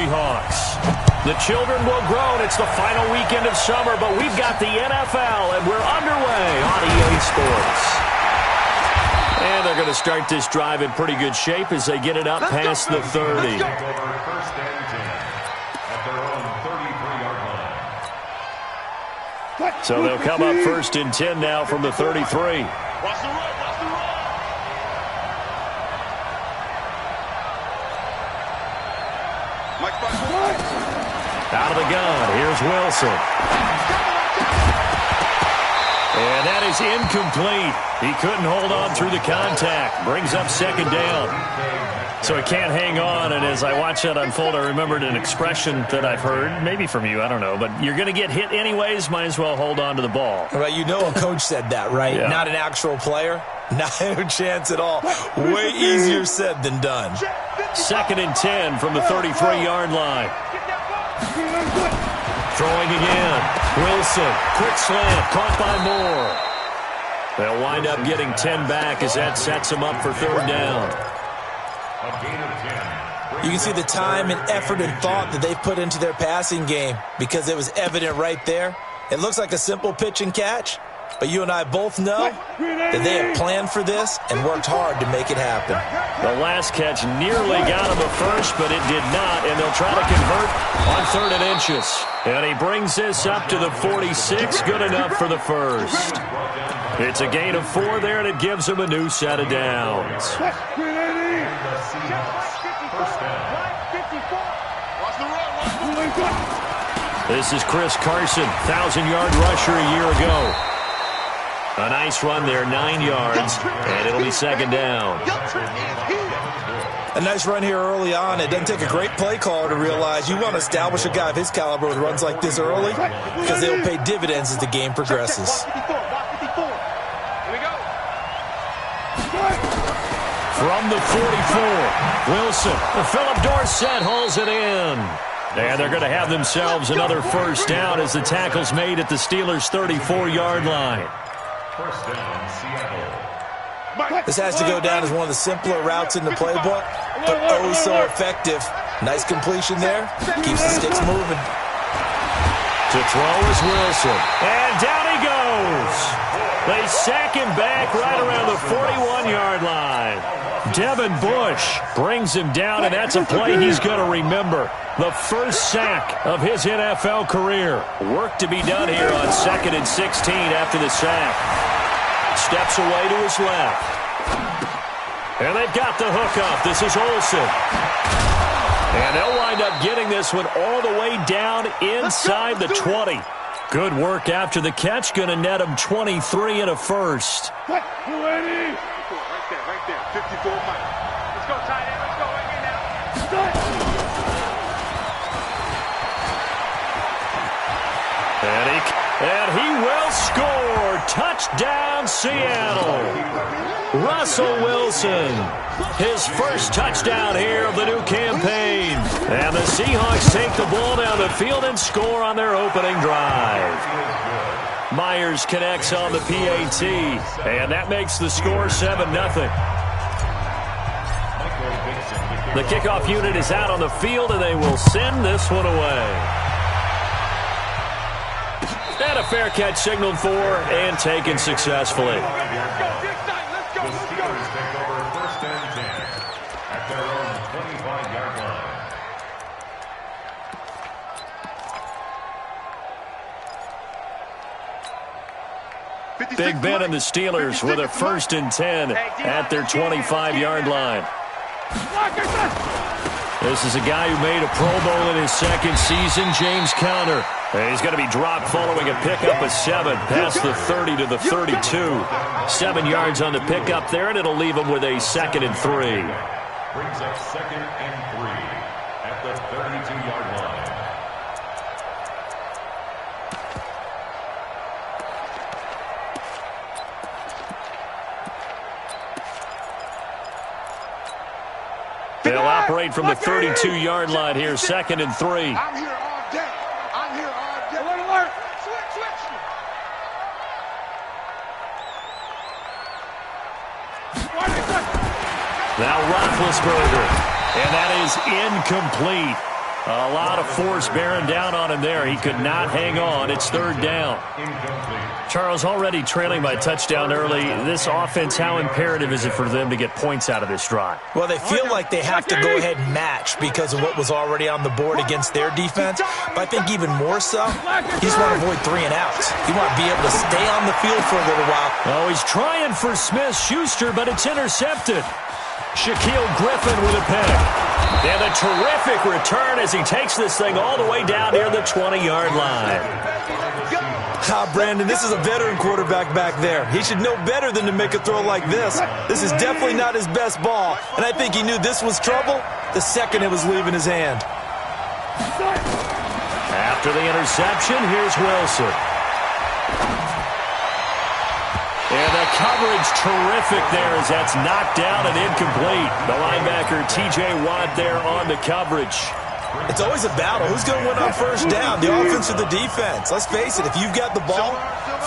Seahawks. The children will grow, and it's the final weekend of summer, but we've got the NFL, and we're underway on EA Sports. And they're going to start this drive in pretty good shape as they get it up past the 30. So they'll come up 1st and 10 now from the 33. Watch the run, watch the run. Out of the gun, here's Wilson. And that is incomplete. He couldn't hold on through the contact. Brings up 2nd down. So he can't hang on, and as I watch that unfold, I remembered an expression that I've heard, maybe from you, I don't know, but you're going to get hit anyways, might as well hold on to the ball. Well, you know a coach said that, right? Yeah. Not an actual player. Not a chance at all. Way easier said than done. 2nd and 10 from the 33-yard line. Throwing again. Wilson. Quick slant. Caught by Moore. They'll wind up getting 10 back as that sets them up for 3rd down. You can see the time and effort and thought that they've put into their passing game because it was evident right there. It looks like a simple pitch and catch, but you and I both know that they have planned for this and worked hard to make it happen. The last catch nearly got him a first, but it did not, and they'll try to convert on 3rd and inches. And he brings this up to the 46, good enough for the first. It's a gain of 4 there, and it gives him a new set of downs. This is Chris Carson, 1,000-yard rusher a year ago. A nice run there, 9 yards, and it'll be 2nd down. A nice run here early on. It doesn't take a great play caller to realize you want to establish a guy of his caliber with runs like this early because they'll pay dividends as the game progresses. From the 44, Wilson. Philip Dorsett hauls it in. And they're going to have themselves another 1st down as the tackle's made at the Steelers' 34-yard line. First down, Seattle. This has to go down as one of the simpler routes in the playbook, but oh so effective. Nice completion there. Keeps the sticks moving. To throw is Wilson. And down he goes. They sack him back right around the 41-yard line. Devin Bush brings him down, and that's a play he's going to remember. The first sack of his NFL career. Work to be done here on 2nd and 16 after the sack. Steps away to his left. And they've got the hook up. This is Olsen. And they'll wind up getting this one all the way down inside the 20. Good work after the catch. Going to net him 23 and a first. Right there. 54, Mike. Let's go, tight end. Let's go right here now. And he will score. Touchdown, Seattle. Russell Wilson. His first touchdown here of the new campaign. And the Seahawks take the ball down the field and score on their opening drive. Myers connects on the PAT. And that makes the score 7-0. The kickoff unit is out on the field, and they will send this one away. And a fair catch signaled for and taken successfully. The Steelers take over 1st and 10 at their own 25-yard line. Big Ben and the Steelers with a 1st and 10 at their 25-yard line. This is a guy who made a Pro Bowl in his 2nd season, James Conner. He's going to be dropped following a pickup of 7 past the 30 to the 32. 7 yards on the pickup there, and it'll leave him with a 2nd and 3. Brings up 2nd and 3 at the 32-yard line. They'll operate from the 32-yard line here, 2nd and 3. I'm here all day. Alert. Switch. Now Roethlisberger. And that is incomplete. A lot of force bearing down on him there. He could not hang on. It's third down. Charles, already trailing by touchdown early. This offense, how imperative is it for them to get points out of this drive? Well, they feel like they have to go ahead and match because of what was already on the board against their defense. But I think even more so, you just want to avoid 3 and outs. You want to be able to stay on the field for a little while. Oh, he's trying for Smith-Schuster, but it's intercepted. Shaquille Griffin with a pick. And a terrific return as he takes this thing all the way down near the 20-yard line. Brandon, this is a veteran quarterback back there. He should know better than to make a throw like this. This is definitely not his best ball, and I think he knew this was trouble the second it was leaving his hand. After the interception, here's Wilson. And the coverage terrific there as that's knocked down and incomplete. The linebacker, T.J. Watt, there on the coverage. It's always a battle. Who's going to win on first down, the offense or the defense? Let's face it, if you've got the ball,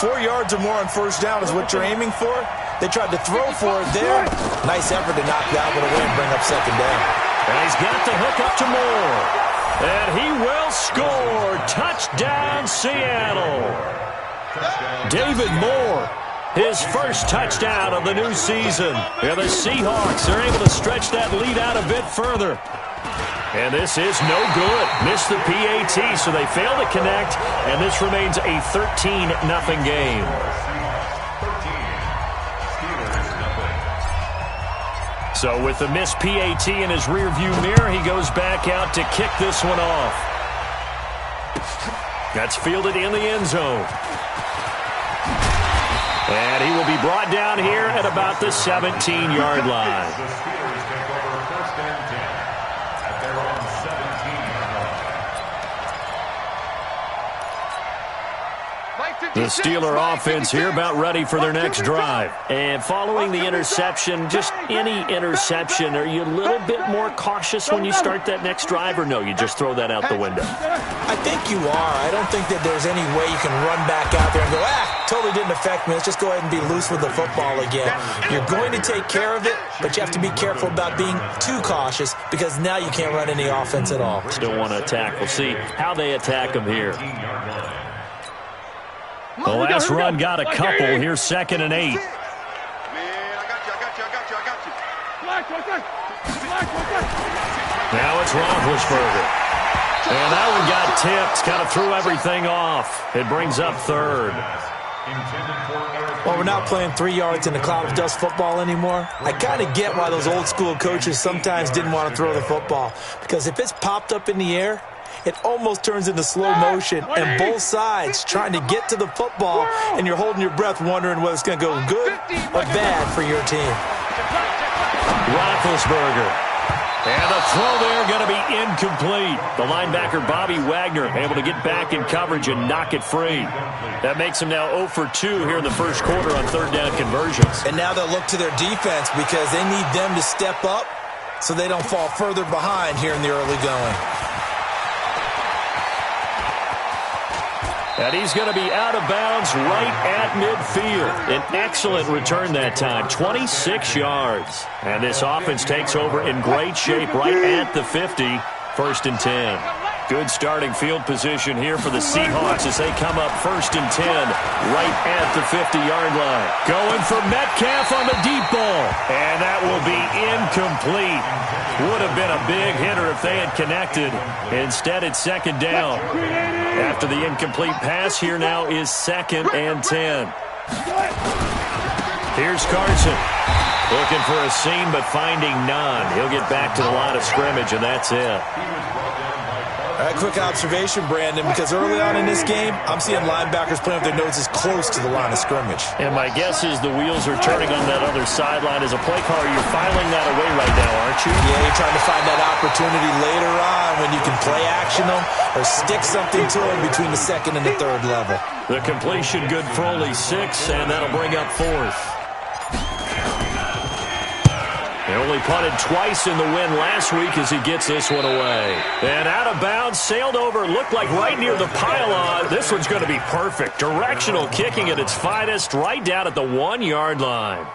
4 yards or more on first down is what you're aiming for. They tried to throw for it there. Nice effort to knock that one away and bring up second down. And he's got the hook up to Moore. And he will score. Touchdown, Seattle. David Moore. His first touchdown of the new season. And the Seahawks are able to stretch that lead out a bit further. And this is no good. Missed the PAT, so they fail to connect. And this remains a 13-0 game. So with the missed PAT in his rearview mirror, he goes back out to kick this one off. That's fielded in the end zone. And he will be brought down here at about the 17-yard line. The Steelers take over first and 10 at their own 17-yard line. The Steeler offense here about ready for their next drive. And following the interception, just any interception, are you a little bit more cautious when you start that next drive, or no, you just throw that out the window? I think you are. I don't think that there's any way you can run back out there and go, totally didn't affect me. Let's just go ahead and be loose with the football again. You're going to take care of it, but you have to be careful about being too cautious because now you can't run any offense at all. Still want to attack. We'll see how they attack him here. The last run got a couple. Here's 2nd and 8. Man, I got you. Now it's Roethlisberger. And that one got tipped. Kind of threw everything off. It brings up 3rd. Well, we're not playing 3 yards in a cloud of dust football anymore. I kind of get why those old school coaches sometimes didn't want to throw the football. Because if it's popped up in the air, it almost turns into slow motion, and both sides trying to get to the football, and you're holding your breath wondering whether it's going to go good or bad for your team. Roethlisberger. And the throw there going to be incomplete. The linebacker, Bobby Wagner, able to get back in coverage and knock it free. That makes him now 0 for 2 here in the first quarter on third down conversions. And now they'll look to their defense because they need them to step up so they don't fall further behind here in the early going. And he's going to be out of bounds right at midfield. An excellent return that time, 26 yards. And this offense takes over in great shape right at the 50, 1st and 10. Good starting field position here for the Seahawks as they come up 1st and 10 right at the 50-yard line. Going for Metcalf on the deep ball. And that will be incomplete. Would have been a big hitter if they had connected. Instead, it's 2nd down. After the incomplete pass, here now is 2nd and 10. Here's Carson. Looking for a seam, but finding none. He'll get back to the line of scrimmage, and that's it. All right, quick observation, Brandon, because early on in this game, I'm seeing linebackers playing with their noses close to the line of scrimmage. And my guess is the wheels are turning on that other sideline. As a play caller, you're filing that away right now, aren't you? Yeah, you're trying to find that opportunity later on when you can play action them or stick something to them between the 2nd and the 3rd level. The completion good for only 6, and that'll bring up 4th. They only punted twice in the win last week as he gets this one away. And out of bounds, sailed over, looked like right near the pylon. This one's going to be perfect. Directional kicking at its finest, right down at the 1-yard line.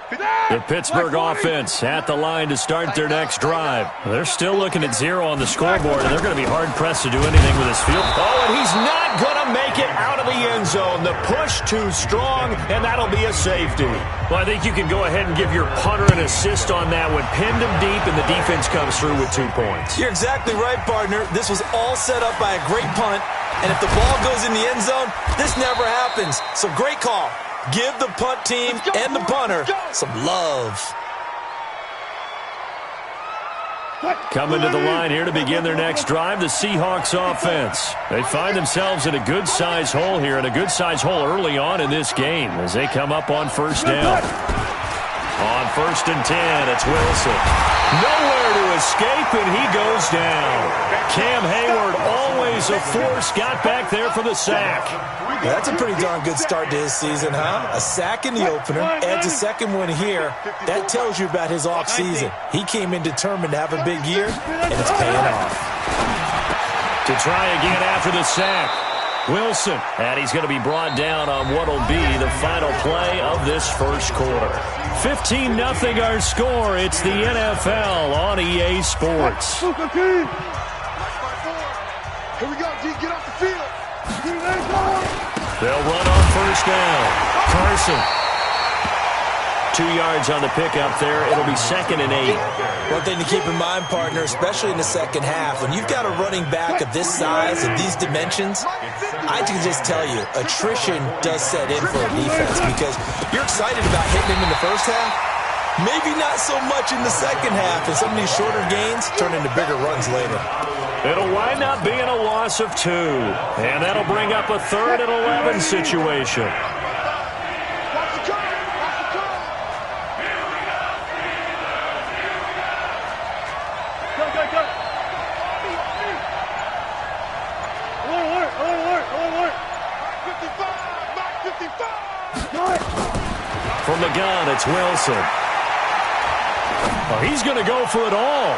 The Pittsburgh offense at the line to start their next drive. They're still looking at 0 on the scoreboard, and they're going to be hard-pressed to do anything with this field. Oh, and he's not going to make it out of the end zone. The push too strong, and that'll be a safety. Well, I think you can go ahead and give your punter an assist on that one. Pinned him deep, and the defense comes through with 2 points. You're exactly right, partner. This was all set up by a great punt, and if the ball goes in the end zone, this never happens. So great call. Give the punt team and the punter some love. Coming to the line here to begin their next drive, the Seahawks offense. They find themselves in a good-sized hole here, and a good-sized hole early on in this game as they come up on first down. On 1st and 10, it's Wilson. Nowhere to escape, and he goes down. Cam Hayward, always a force, got back there for the sack. Yeah, that's a pretty darn good start to his season, huh? A sack in the opener, adds a second one here. That tells you about his offseason. He came in determined to have a big year, and it's paying off. To try again after the sack, Wilson. And he's going to be brought down on what will be the final play of this first quarter. 15-0 our score. It's the NFL on EA Sports. Here we go, G. Get off the field. They'll run on first down. Carson. 2 yards on the pickup there. It'll be 2nd and 8. One thing to keep in mind, partner, especially in the second half, when you've got a running back of this size, of these dimensions, I can just tell you, attrition does set in for a defense because you're excited about hitting him in the first half. Maybe not so much in the second half, and some of these shorter gains turn into bigger runs later. It'll wind up being a loss of 2, and that'll bring up a 3rd and 11 situation. From the gun, it's Wilson. Oh, he's going to go for it all.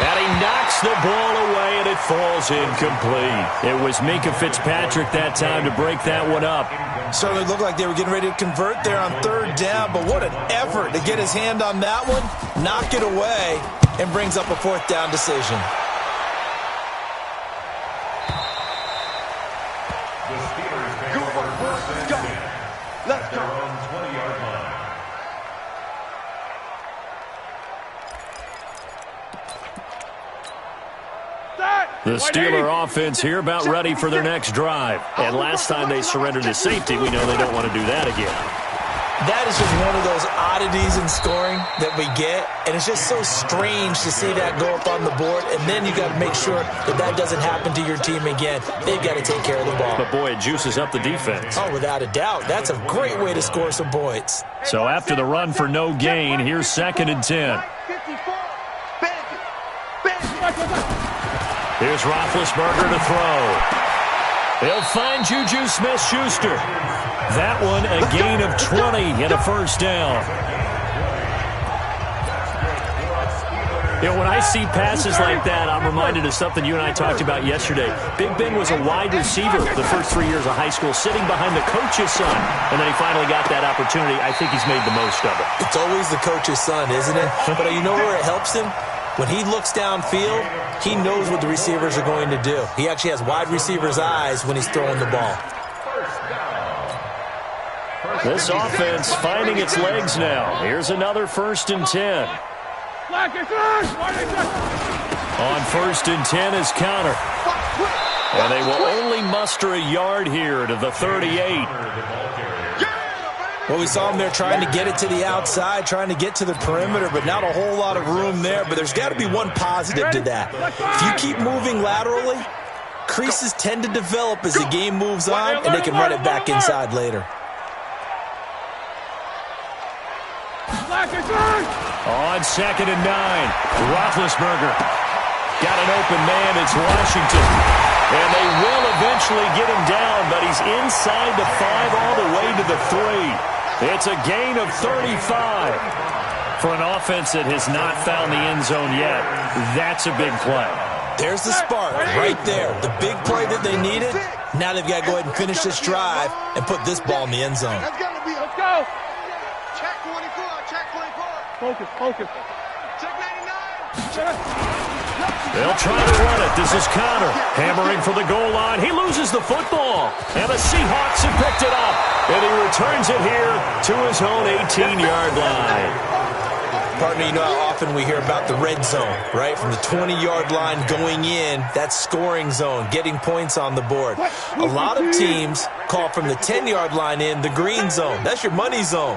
And he knocks the ball away, and it falls incomplete. It was Minkah Fitzpatrick that time to break that one up. Certainly looked like they were getting ready to convert there on 3rd down, but what an effort to get his hand on that one, knock it away, and brings up a 4th down decision. Let's go. The Steeler offense here about ready for their next drive. And last time they surrendered to safety, we know they don't want to do that again. That is just one of those oddities in scoring that we get, and it's just so strange to see that go up on the board, and then you got to make sure that that doesn't happen to your team again. They've got to take care of the ball. But, boy, it juices up the defense. Oh, without a doubt. That's a great way to score some points. So after the run for no gain, here's 2nd and 10. Here's Roethlisberger to throw. He'll find Juju Smith-Schuster. That one a gain of 20 and a 1st down. You know, when I see passes like that, I'm reminded of something you and I talked about yesterday. Big Ben was a wide receiver the first 3 years of high school, sitting behind the coach's son, and then he finally got that opportunity. I think he's made the most of it. It's always the coach's son, isn't it? But you know where it helps him? When he looks downfield, he knows what the receivers are going to do. He actually has wide receiver's eyes when he's throwing the ball. This offense finding its legs now. Here's another 1st and 10. On 1st and 10 is counter. And they will only muster a yard here to the 38. Well, we saw him there trying to get it to the outside, trying to get to the perimeter, but not a whole lot of room there. But there's got to be one positive to that. If you keep moving laterally, creases tend to develop as the game moves on, and they can run it back inside later. On 2nd and 9, Roethlisberger got an open man. It's Washington. And they will eventually get him down, but he's inside the 5 all the way to the 3. It's a gain of 35. For an offense that has not found the end zone yet, that's a big play. There's the spark right there. The big play that they needed. Now they've got to go ahead and finish this drive and put this ball in the end zone. Let's go. Focus. Check 99. They'll try to run it. This is Connor hammering for the goal line. He loses the football, and the Seahawks have picked it up, and he returns it here to his own 18-yard line. Partner, you know how often we hear about the red zone, right? From the 20-yard line going in, that's scoring zone, getting points on the board. A lot of teams call from the 10-yard line in the green zone. That's your money zone.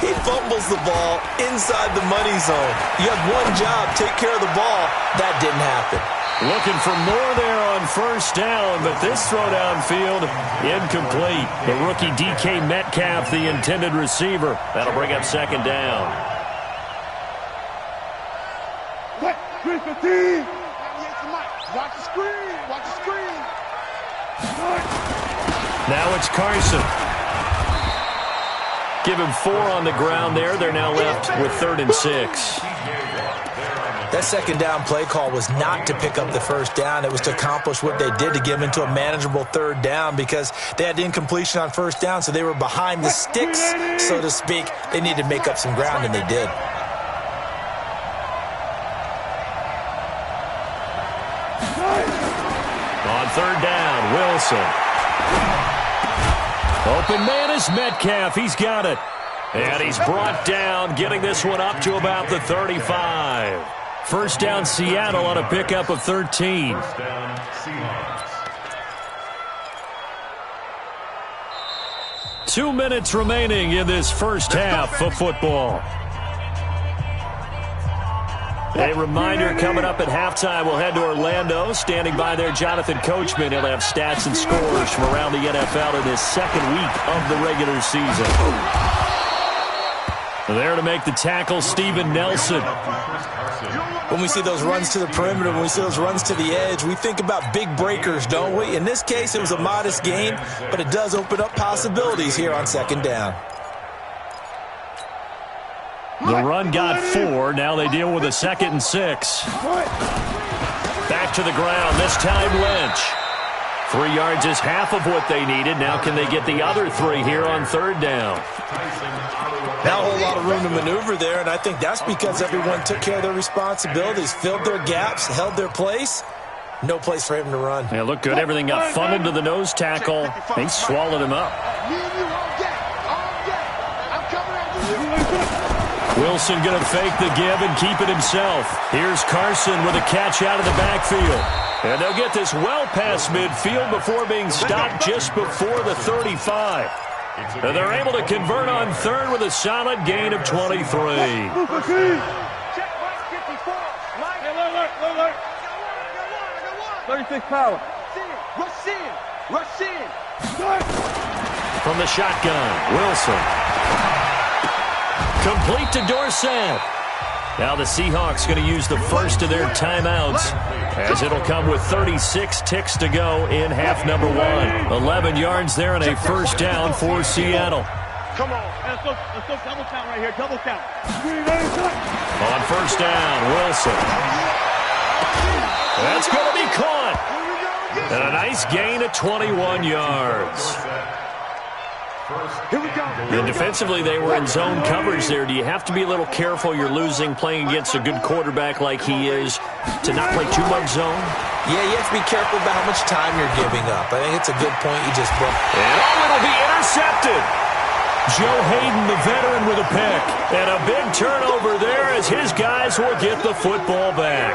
He fumbles the ball inside the money zone. You have one job, take care of the ball. That didn't happen. Looking for more there on first down, but this throw downfield incomplete. The rookie DK Metcalf, the intended receiver. That'll bring up second down. 315. Watch the screen. Now it's Carson. Give him 4 on the ground there. They're now left with 3rd and 6. That second down play call was not to pick up the first down. It was to accomplish what they did, to give into a manageable 3rd down, because they had incompletion on first down, so they were behind the sticks, so to speak. They needed to make up some ground, and they did. On 3rd down, Wilson. Open man is Metcalf. He's got it. And he's brought down, getting this one up to about the 35. First down, Seattle on a pickup of 13. First down, Seahawks. 2 minutes remaining in this first half of football. A reminder, coming up at halftime, we'll head to Orlando. Standing by there, Jonathan Coachman. He'll have stats and scores from around the NFL in his second week of the regular season. There to make the tackle, Steven Nelson. When we see those runs to the perimeter, when we see those runs to the edge, we think about big breakers, don't we? In this case, it was a modest gain, but it does open up possibilities here on second down. The run got 4. Now they deal with a 2nd and 6. Back to the ground. This time Lynch. 3 yards is half of what they needed. Now can they get the other 3 here on 3rd down? Now a whole lot of room to maneuver there, and I think that's because everyone took care of their responsibilities, filled their gaps, held their place. No place for him to run. Yeah, looked good. Everything got funneled to the nose tackle. They swallowed him up. Wilson going to fake the give and keep it himself. Here's Carson with a catch out of the backfield. And they'll get this well past midfield before being stopped just before the 35. And they're able to convert on 3rd with a solid gain of 23. 36 power. Rush in. From the shotgun, Wilson. Complete to Dorsett. Now the Seahawks going to use the first of their timeouts, as it'll come with 36 ticks to go in half number 1. 11 yards there and a first down for Seattle. Come on. Let's go double count right here. Double count. On first down, Wilson. That's going to be caught. And a nice gain of 21 yards. And defensively, they were in zone coverage there. Do you have to be a little careful? You're losing playing against a good quarterback like he is to not play too much zone? Yeah, you have to be careful about how much time you're giving up. I think it's a good point you just brought. And it'll be intercepted. Joe Hayden, the veteran, with a pick. And a big turnover there as his guys will get the football back.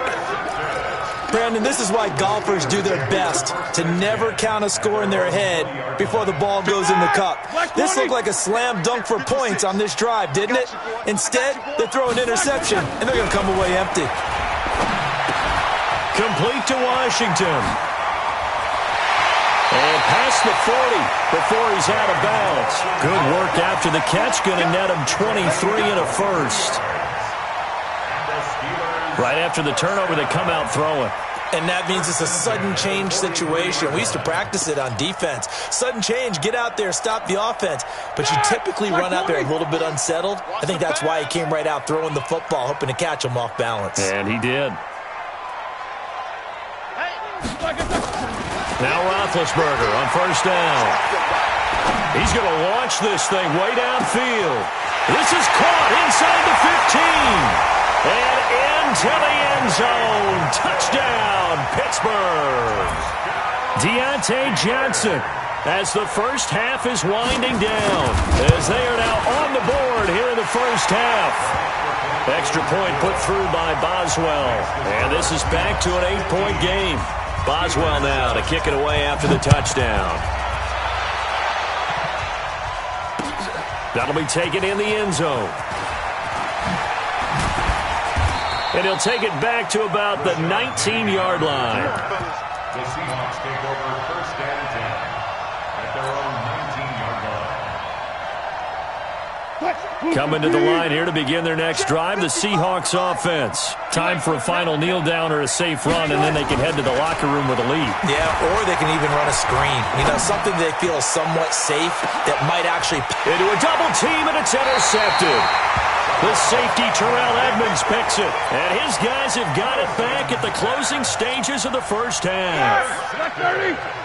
Brandon, this is why golfers do their best to never count a score in their head before the ball goes in the cup. This looked like a slam dunk for points on this drive, didn't it? Instead, they throw an interception, and they're going to come away empty. Complete to Washington. And past the 40 before he's out of bounds. Good work after the catch, going to net him 23 and a first. Right after the turnover, they come out throwing. And that means it's a sudden change situation. We used to practice it on defense. Sudden change, get out there, stop the offense. But you typically run out there a little bit unsettled. I think that's why he came right out throwing the football, hoping to catch him off balance. And he did. Now Roethlisberger on first down. He's going to launch this thing way downfield. This is caught inside the And into the end zone. Touchdown, Pittsburgh. Deontay Johnson, as the first half is winding down, as they are now on the board here in the first half. Extra point put through by Boswell. And this is back to an 8-point game. Boswell now to kick it away after the touchdown. That'll be taken in the end zone. And he'll take it back to about the 19-yard line. The Seahawks take over first and 10 at their own 19-yard line. Coming to the line here to begin their next drive, the Seahawks offense. Time for a final kneel down or a safe run, and then they can head to the locker room with a lead. Yeah, or they can even run a screen. You know, something they feel somewhat safe that might actually... Into a double team, and it's intercepted. The safety, Terrell Edmonds, picks it. And his guys have got it back at the closing stages of the first half.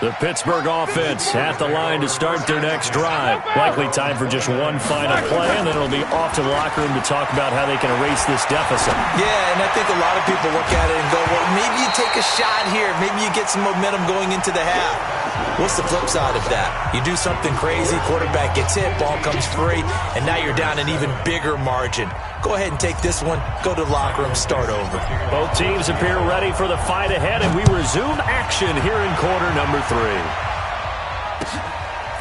The Pittsburgh offense at the line to start their next drive. Likely time for just one final play, and then it'll be off to the locker room to talk about how they can erase this deficit. Yeah, and I think a lot of people look at it and go, well, maybe you take a shot here. Maybe you get some momentum going into the half. What's the flip side of that? You do something crazy, quarterback gets hit, ball comes free, and now you're down an even bigger margin. Go ahead and take this one, go to the locker room, start over. Both teams appear ready for the fight ahead, and we resume action here in quarter number 3.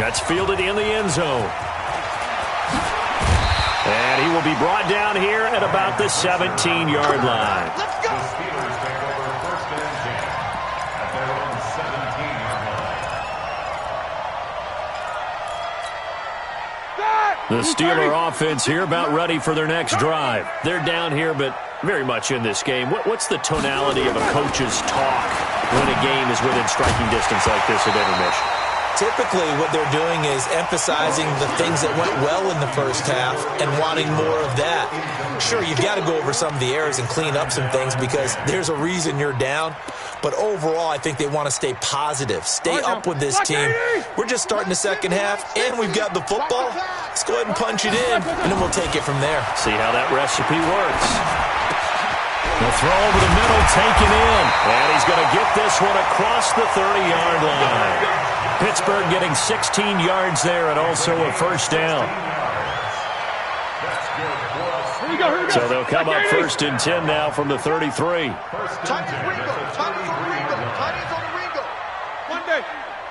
That's fielded in the end zone. And he will be brought down here at about the 17-yard line. Let's go. The Steelers take over first and 10 at their own 17-yard line. The Steeler offense here about ready for their next drive. They're down here, but very much in this game. What's the tonality of a coach's talk when a game is within striking distance like this at intermission? Typically, what they're doing is emphasizing the things that went well in the first half and wanting more of that. Sure, you've got to go over some of the errors and clean up some things because there's a reason you're down. But overall, I think they want to stay positive, stay up with this team. We're just starting the second half, and we've got the football. Let's go ahead and punch it in, and then we'll take it from there. See how that recipe works. The throw over the middle, taken in. And he's going to get this one across the 30-yard line. Pittsburgh getting 16 yards there and also a first down. So they'll come up first and 10 now from the 33. Monday,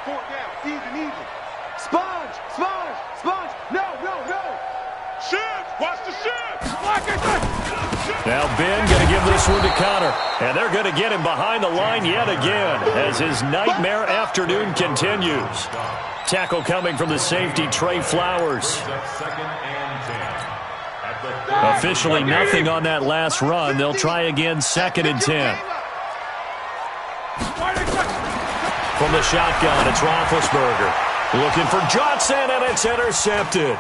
4th down, easy. Sponge. No. Shift, watch the shift. Now Ben going to give this one to Connor. And they're going to get him behind the line yet again as his nightmare afternoon continues. Tackle coming from the safety, Trey Flowers. Officially nothing on that last run. They'll try again, 2nd and 10. From the shotgun, it's Roethlisberger. Looking for Johnson, and it's intercepted.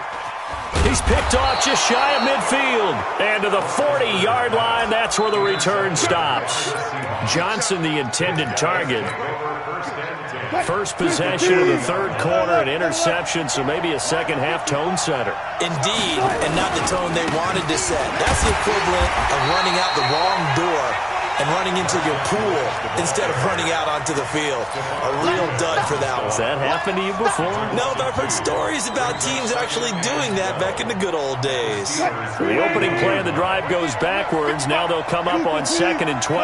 He's picked off just shy of midfield. And to the 40-yard line, that's where the return stops. Johnson, the intended target. First possession of the third quarter, an interception, so maybe a second-half tone setter. Indeed, and not the tone they wanted to set. That's the equivalent of running out the wrong door and running into your pool instead of running out onto the field. A real dud for that one. Has that happened to you before? No, but I've heard stories about teams actually doing that back in the good old days. The opening play of the drive goes backwards. Now they'll come up on 2nd and 12.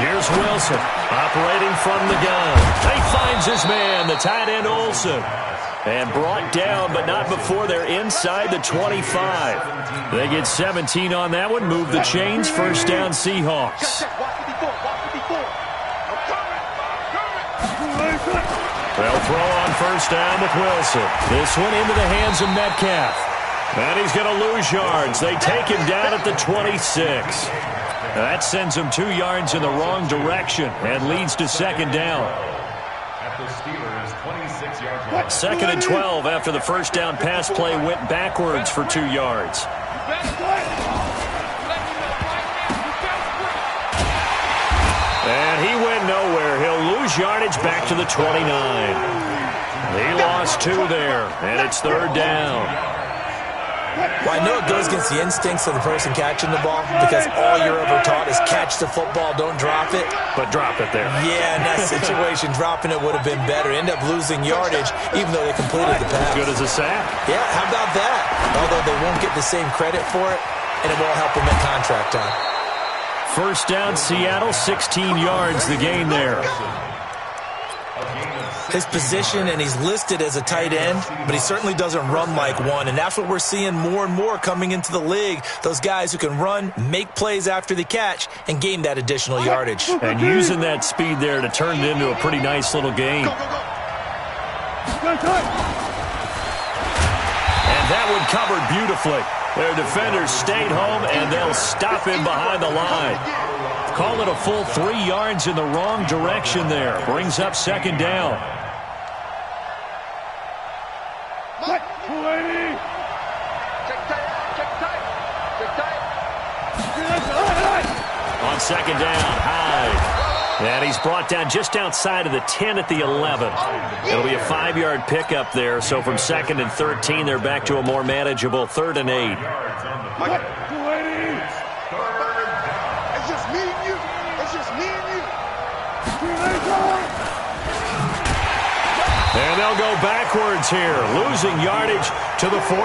Here's Wilson, operating from the gun. He finds his man, the tight end Olsen. And brought down, but not before they're inside the 25. They get 17 on that one, move the chains, first down Seahawks. They'll throw on first down with Wilson. This one into the hands of Metcalf. And he's going to lose yards. They take him down at the 26. That sends him 2 yards in the wrong direction and leads to 2nd down. At the Steelers' 26-yard line. 2nd and 12 after the first down pass play went backwards for 2 yards. And he went nowhere. He'll lose yardage back to the 29. He lost 2 there, and it's 3rd down. Well, I know it goes against the instincts of the person catching the ball because all you're ever taught is catch the football, don't drop it. But drop it there. Yeah, in that situation, dropping it would have been better. End up losing yardage, even though they completed the pass. Good as a sack. Yeah, how about that? Although they won't get the same credit for it, and it won't help them at contract time. First down, Seattle, 16 yards, the gain there. His position, and he's listed as a tight end, but he certainly doesn't run like one, and that's what we're seeing more and more coming into the league. Those guys who can run, make plays after the catch, and gain that additional yardage. And using that speed there to turn it into a pretty nice little game. And that one covered beautifully. Their defenders stayed home, and they'll stop him behind the line. Call it a full 3 yards in the wrong direction there. Brings up second down. On second down, Hyde. And he's brought down just outside of the 10 at the 11. It'll be a 5-yard pickup there. So from 2nd and 13, they're back to a more manageable 3rd and 8. It's just me and you. It's just me and you. And they'll go backwards here, losing yardage to the 14.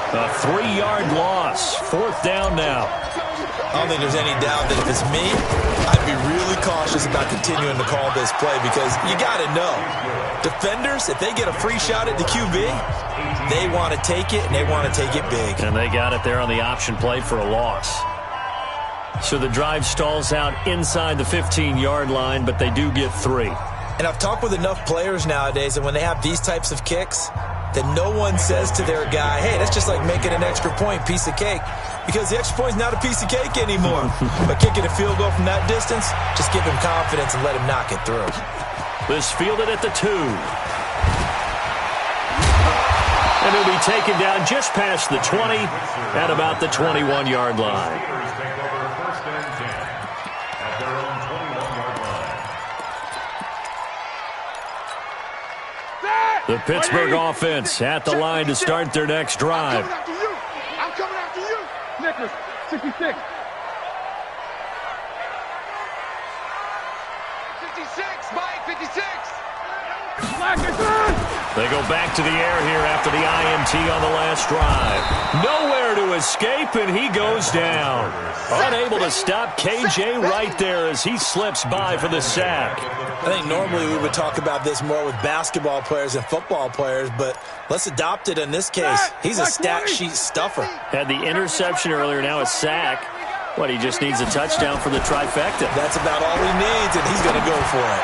A 3-yard loss. 4th down now. I don't think there's any doubt that if it's me, I'd be really cautious about continuing to call this play because you got to know, defenders, if they get a free shot at the QB, they want to take it, and they want to take it big. And they got it there on the option play for a loss. So the drive stalls out inside the 15-yard line, but they do get 3. And I've talked with enough players nowadays that when they have these types of kicks, that no one says to their guy, hey, that's just like making an extra point, piece of cake. Because the extra point's not a piece of cake anymore. But kicking a field goal from that distance, just give him confidence and let him knock it through. This fielded at the 2. And he'll be taken down just past the 20 at about the 21-yard line. The Pittsburgh offense at the line to start their next drive. I'm coming after you. Snickers, 66. 56, Mike, 56. They go back to the air here after the INT on the last drive. Nowhere to escape, and he goes down. Unable to stop KJ right there as he slips by for the sack. I think normally we would talk about this more with basketball players and football players, but let's adopt it in this case. He's a stat sheet stuffer. Had the interception earlier, now a sack. What, he just needs a touchdown for the trifecta. That's about all he needs, and he's going to go for it.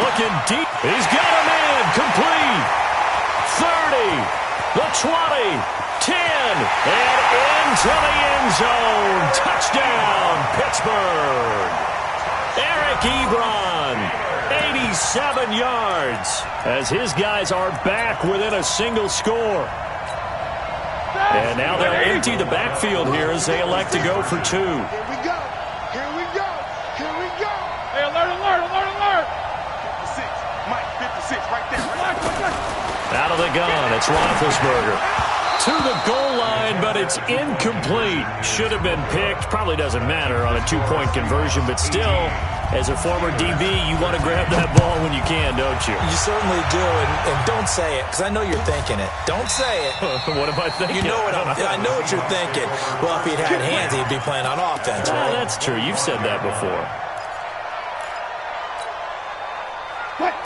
Looking deep. He's got a man. Complete. 30. The 20. 10. And into the end zone. Touchdown, Pittsburgh. Eric Ebron. 87 yards as his guys are back within a single score. And now they'll empty the backfield here as they elect to go for 2. Here we go. Here we go. Here we go. Hey, alert, alert, alert, alert. 56. Mike, 56 right there. Out of the gun, it's Roethlisberger. To the goal line, but it's incomplete. Should have been picked. Probably doesn't matter on a 2-point conversion, but still, as a former DB, you want to grab that ball when you can, don't you? You certainly do, and don't say it, because I know you're thinking it. Don't say it. What am I thinking? You know what I know what you're thinking. Well, if he'd had hands, he'd be playing on offense, right? That's true. You've said that before.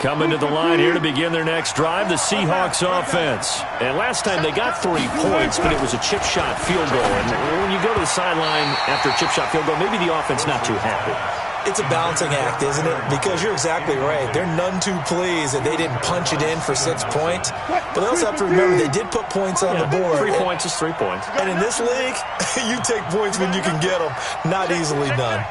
Coming to the line here to begin their next drive, the Seahawks offense. And last time they got 3 points, but it was a chip shot field goal. And when you go to the sideline after a chip shot field goal, maybe the offense not too happy. It's a balancing act, isn't it? Because you're exactly right. They're none too pleased that they didn't punch it in for 6 points. But they also have to remember they did put points on the board. 3 points is 3 points. And in this league, you take points when you can get them. Not easily done.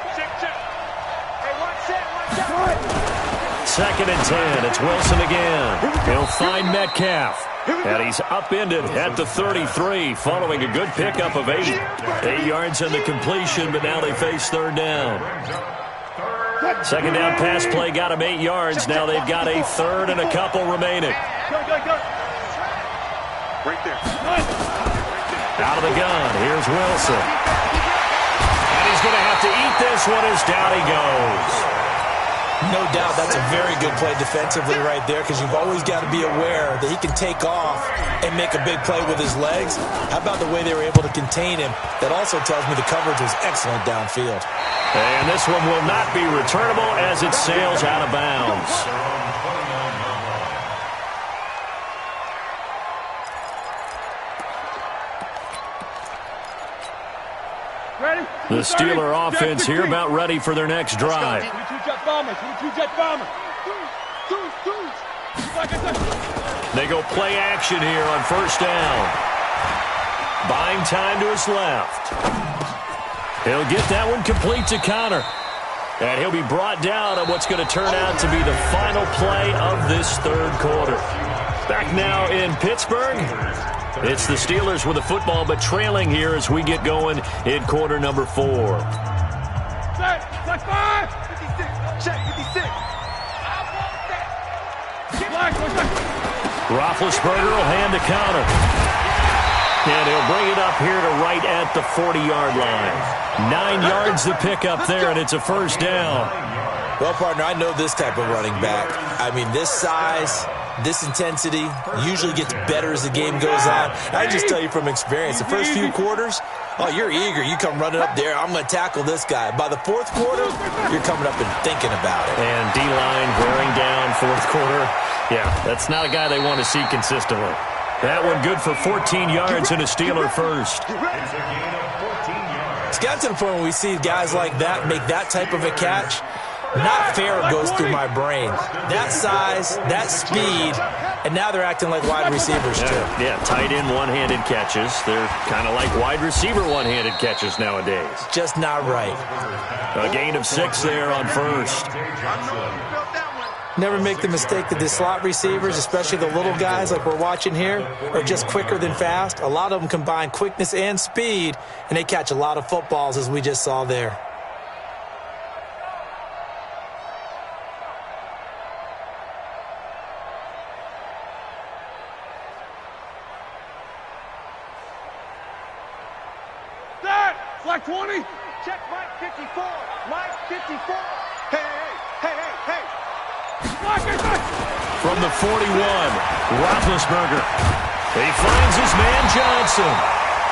Second and 10. It's Wilson again. He'll find Metcalf. And he's upended at the 33 following a good pickup of 8. 8 yards on the completion, but now they face 3rd down. Second down pass play got him 8 yards. Now they've got a 3rd and a couple remaining. Right there. Out of the gun, here's Wilson. And he's going to have to eat this one as down he goes. No doubt that's a very good play defensively right there, because you've always got to be aware that he can take off and make a big play with his legs. How about the way they were able to contain him? That also tells me the coverage was excellent downfield. And this one will not be returnable as it sails out of bounds. The Steeler offense here about ready for their next drive. They go play action here on first down. Buying time to his left. He'll get that one complete to Connor. And he'll be brought down on what's going to turn out to be the final play of this third quarter. Back now in Pittsburgh. It's the Steelers with the football, but trailing here as we get going in quarter number 4. Set 5. 56. Check 56. Roethlisberger will hand to Connor. And he'll bring it up here to right at the 40-yard line. 9 yards to pick up there, and it's a first down. Well, partner, I know this type of running back. I mean, this size, this intensity usually gets better as the game goes on. I just tell you from experience, the first few quarters, oh, you're eager. You come running up there, I'm going to tackle this guy. By the fourth quarter, you're coming up and thinking about it. And D-line wearing down fourth quarter. Yeah, that's not a guy they want to see consistently. That one good for 14 yards and a Steeler first. It's got to the point where we see guys like that make that type of a catch. Not fair goes through my brain. That size, that speed, and now they're acting like wide receivers too. Yeah, tight end one-handed catches. They're kind of like wide receiver one-handed catches nowadays. Just not right. A gain of 6 there on first. Never make the mistake that the slot receivers, especially the little guys like we're watching here, are just quicker than fast. A lot of them combine quickness and speed, and they catch a lot of footballs, as we just saw there. Flag 20. Check Mike 54. Mike 54. Hey. From the 41, Roethlisberger. He finds his man Johnson.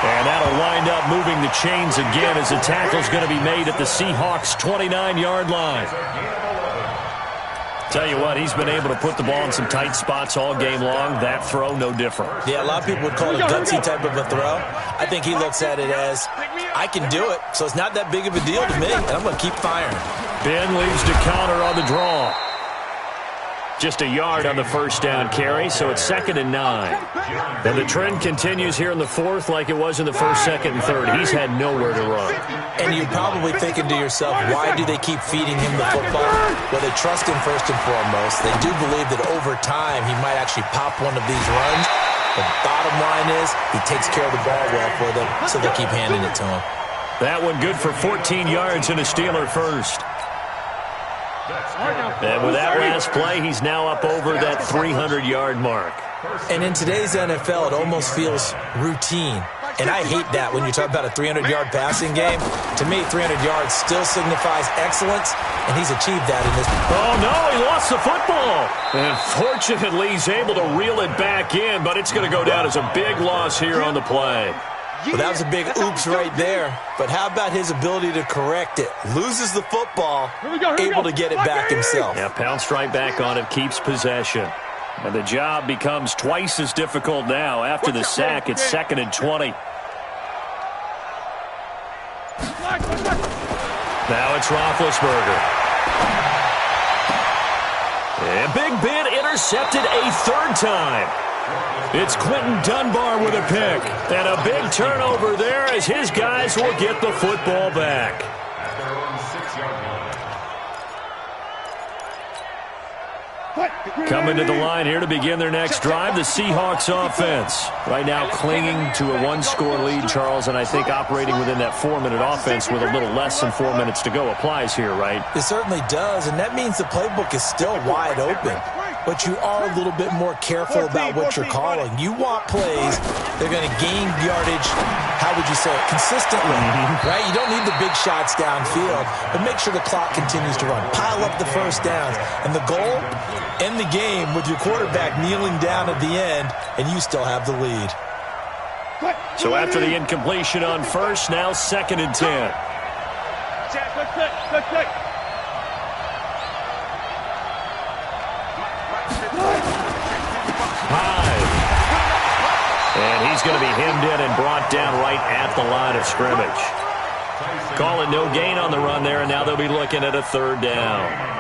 And that'll wind up moving the chains again as the tackle's going to be made at the Seahawks' 29-yard line. Tell you what, he's been able to put the ball in some tight spots all game long. That throw, no different. Yeah, a lot of people would call it a gutsy type of a throw. I think he looks at it as, I can do it, so it's not that big of a deal to me, and I'm going to keep firing. Ben leaves to counter on the draw. Just a yard on the first down carry, so it's 2nd and 9. And the trend continues here in the fourth like it was in the first, second, and third. He's had nowhere to run. And you're probably thinking to yourself, why do they keep feeding him the football? Well, they trust him first and foremost. They do believe that over time he might actually pop one of these runs. The bottom line is he takes care of the ball well for them, so they keep handing it to him. That one good for 14 yards and a Steeler first. And with that last play, he's now up over that 300-yard mark. And in today's NFL, it almost feels routine. And I hate that when you talk about a 300-yard passing game. To me, 300 yards still signifies excellence, and he's achieved that in this. Oh, no, he lost the football. And fortunately, he's able to reel it back in, but it's going to go down as a big loss here on the play. Well, that was a big oops right there. But how about his ability to correct it? Loses the football, able to get it back himself. Yeah, pounced right back on it, keeps possession. And the job becomes twice as difficult now. After the sack, it's 2nd and 20. Now it's Roethlisberger. And Big Ben intercepted a third time. It's Quentin Dunbar with a pick. And a big turnover there as his guys will get the football back. Coming to the line here to begin their next drive, the Seahawks offense. Right now clinging to a one-score lead, Charles, and I think operating within that 4-minute offense with a little less than 4 minutes to go applies here, right? It certainly does, and that means the playbook is still wide open. but you are a little bit more careful about what you're calling. You want plays that are going to gain yardage, how would you say it, consistently, right? You don't need the big shots downfield, but make sure the clock continues to run. Pile up the first downs. And the goal, end the game with your quarterback kneeling down at the end, and you still have the lead. So after the incompletion on first, now 2nd and 10. Check. And he's going to be hemmed in and brought down right at the line of scrimmage. Calling no gain on the run there, and now they'll be looking at a 3rd down.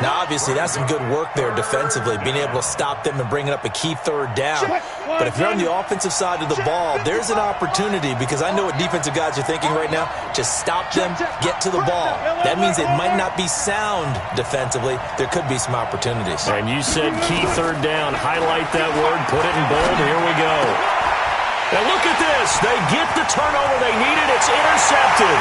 Now, obviously, that's some good work there defensively, being able to stop them and bringing up a key 3rd down. But if you're on the offensive side of the ball, there's an opportunity, because I know what defensive guys are thinking right now. Just stop them, get to the ball. That means it might not be sound defensively. There could be some opportunities. And you said key 3rd down. Highlight that word, put it in bold. Here we go. And look at this. They get the turnover they needed. It's intercepted.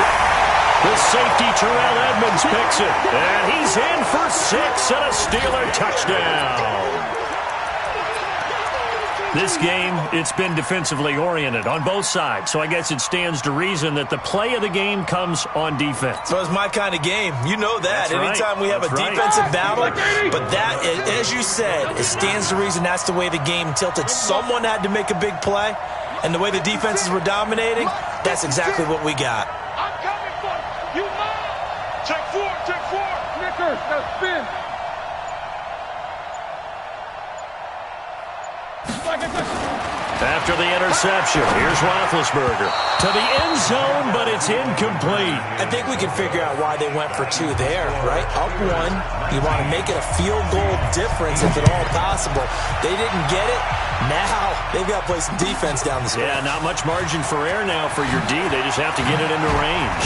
The safety, Terrell Edmonds, picks it. And he's in for 6 and a Steeler touchdown. This game, it's been defensively oriented on both sides, so I guess it stands to reason that the play of the game comes on defense. So it's my kind of game. You know that. That's Anytime we have a defensive battle, but that, as you said, it stands to reason that's the way the game tilted. Someone had to make a big play, and the way the defenses were dominating, that's exactly what we got. I'm coming for you. Check 4. Snickers, now spin. After the interception, here's Roethlisberger to the end zone, but it's incomplete. I think we can figure out why they went for 2 there, right? Up 1, you want to make it a field goal difference if at all possible. They didn't get it. Now they've got to play some defense down the stretch. Yeah, not much margin for error now for your D. They just have to get it into range.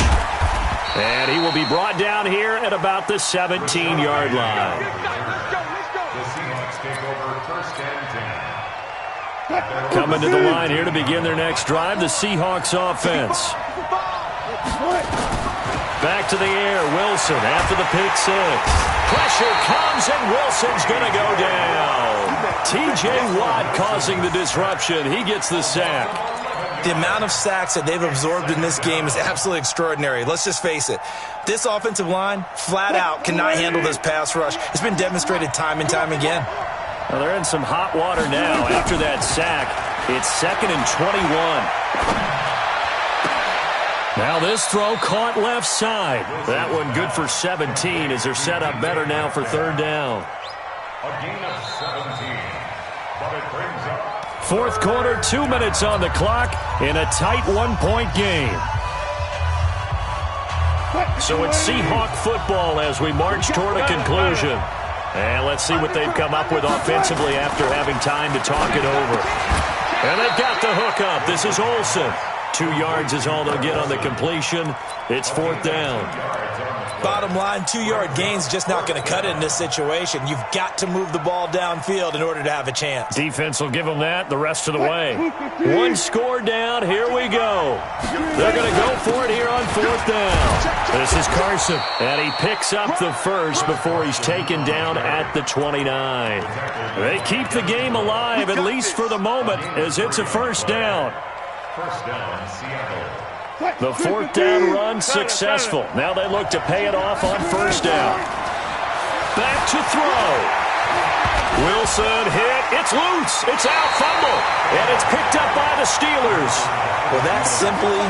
And he will be brought down here at about the 17-yard line. The Seahawks take over 1st and 10. Coming to the line here to begin their next drive, the Seahawks offense. Back to the air, Wilson after the pick 6. Pressure comes, and Wilson's going to go down. T.J. Watt causing the disruption. He gets the sack. The amount of sacks that they've absorbed in this game is absolutely extraordinary. Let's just face it. This offensive line, flat out, cannot handle this pass rush. It's been demonstrated time and time again. Well, they're in some hot water now. After that sack, it's 2nd and 21. Now this throw caught left side. That one good for 17 as they're set up better now for 3rd down. A gain of 17, but it brings up 4th quarter, 2 minutes on the clock in a tight 1-point game. So it's Seahawk football as we march toward a conclusion. And let's see what they've come up with offensively after having time to talk it over. And they've got the hook up. This is Olsen. 2 yards is all they'll get on the completion. It's 4th down. Bottom line, 2-yard gain's just not going to cut it in this situation. You've got to move the ball downfield in order to have a chance. Defense will give them that the rest of the way. 1 score down. Here we go. They're going to go for it here on 4th down. This is Carson, and he picks up the first before he's taken down at the 29. They keep the game alive, at least for the moment, as it's a 1st down. 1st down, Seattle. The 4th down run successful. Now they look to pay it off on 1st down. Back to throw. Wilson hit. It's loose. It's out, fumble. And it's picked up by the Steelers. Well, that simply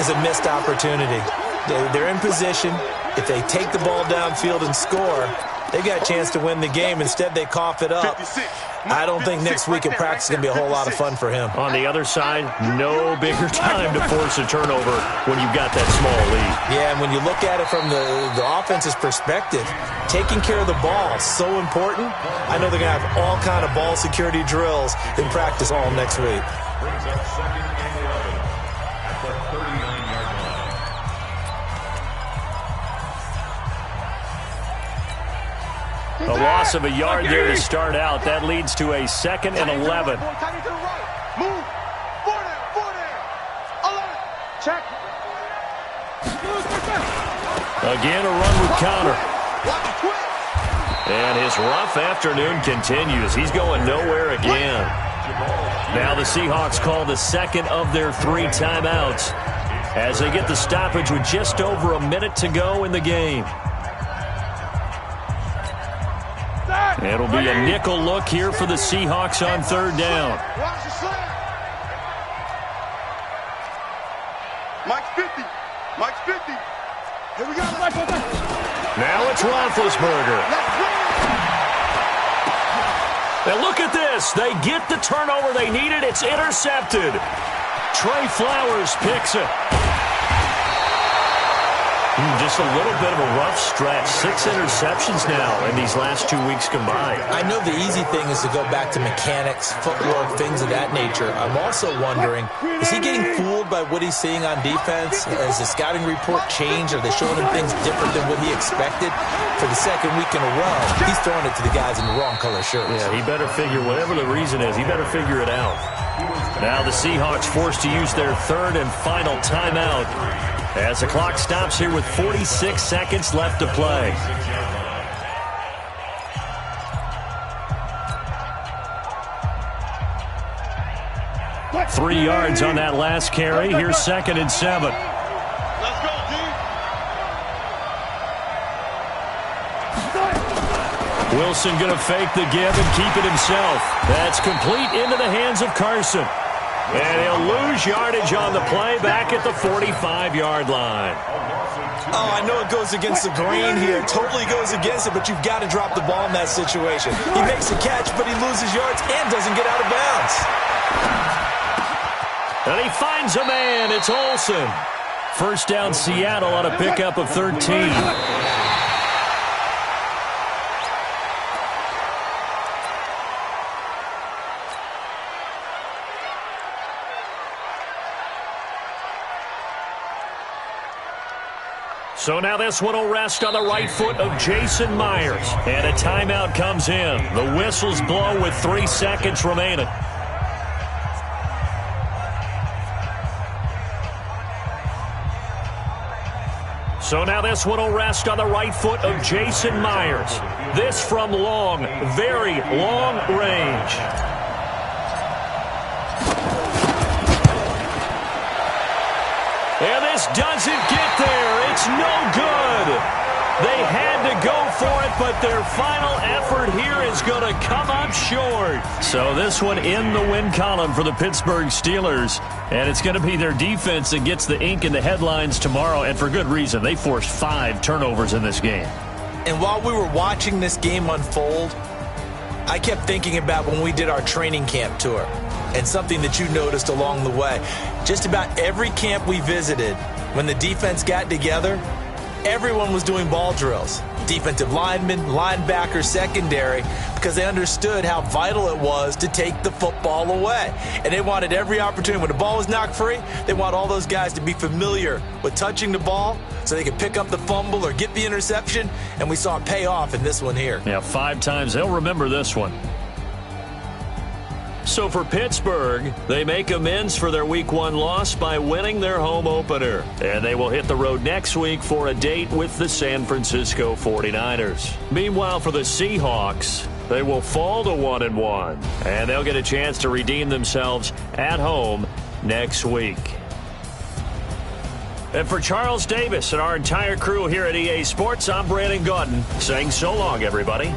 is a missed opportunity. They're in position. If they take the ball downfield and score, they've got a chance to win the game. Instead, they cough it up. I don't think next week at practice is going to be a whole lot of fun for him. On the other side, no bigger time to force a turnover when you've got that small lead. Yeah, and when you look at it from the offense's perspective, taking care of the ball is so important. I know they're going to have all kind of ball security drills in practice all next week. Brings up 2nd and 11 at the 39-yard line. A loss of a yard there to start out. That leads to a 2nd and 11. Move. 4 down. 11. Check. Again, a run with counter. And his rough afternoon continues. He's going nowhere again. Now the Seahawks call the second of their 3 timeouts as they get the stoppage with just over a minute to go in the game. It'll be a nickel look here for the Seahawks on 3rd down. Mike's 50. Mike's 50. Here we go. Now it's Roethlisberger. And look at this. They get the turnover they needed. It's intercepted. Trey Flowers picks it. Just a little bit of a rough stretch. 6 interceptions now in these last 2 weeks combined. I know the easy thing is to go back to mechanics, footwork, things of that nature. I'm also wondering, is he getting fooled by what he's seeing on defense? Has the scouting report changed? Are they showing him things different than what he expected? For the second week in a row, he's throwing it to the guys in the wrong color shirts. Yeah, he better figure, whatever the reason is, he better figure it out. Now the Seahawks forced to use their 3rd and final timeout as the clock stops here with 46 seconds left to play. Three yards on that last carry. Here's 2nd and 7. Let's go, D. Wilson going to fake the give and keep it himself. That's complete into the hands of Carson. And he'll lose yardage on the play back at the 45-yard line. Oh, I know it goes against the grain here. It totally goes against it, but you've got to drop the ball in that situation. He makes a catch, but he loses yards and doesn't get out of bounds. And he finds a man. It's Olsen. First down, Seattle on a pickup of 13. So now this one will rest on the right foot of Jason Myers. And a timeout comes in. The whistles blow with 3 seconds remaining. So now this one will rest on the right foot of Jason Myers. This from long, very long range. And this doesn't get there. It's no good. They had to go for it, but their final effort here is going to come up short. So this one in the win column for the Pittsburgh Steelers. And it's going to be their defense that gets the ink in the headlines tomorrow, and for good reason. They forced 5 turnovers in this game. And while we were watching this game unfold, I kept thinking about when we did our training camp tour and something that you noticed along the way. Just about every camp we visited, when the defense got together, everyone was doing ball drills. Defensive linemen, linebackers, secondary, because they understood how vital it was to take the football away. And they wanted every opportunity. When the ball was knocked free, they want all those guys to be familiar with touching the ball so they could pick up the fumble or get the interception. And we saw it pay off in this one here. Yeah, 5 times. They'll remember this one. So for Pittsburgh, they make amends for their Week 1 loss by winning their home opener. And they will hit the road next week for a date with the San Francisco 49ers. Meanwhile, for the Seahawks, they will fall to 1-1. And they'll get a chance to redeem themselves at home next week. And for Charles Davis and our entire crew here at EA Sports, I'm Brandon Gaudin saying so long, everybody.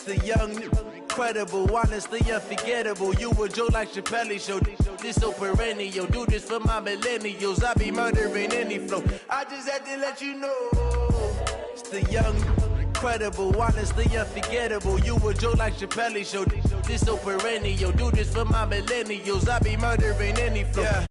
The young, incredible, honestly unforgettable. You a Joe like Chappelle show. This so perennial. Do this for my millennials. I be murdering any flow. I just had to let you know. It's the young, incredible, honestly unforgettable. You a Joe like Chappelle show. This so perennial. Do this for my millennials. I be murdering any flow. Yeah.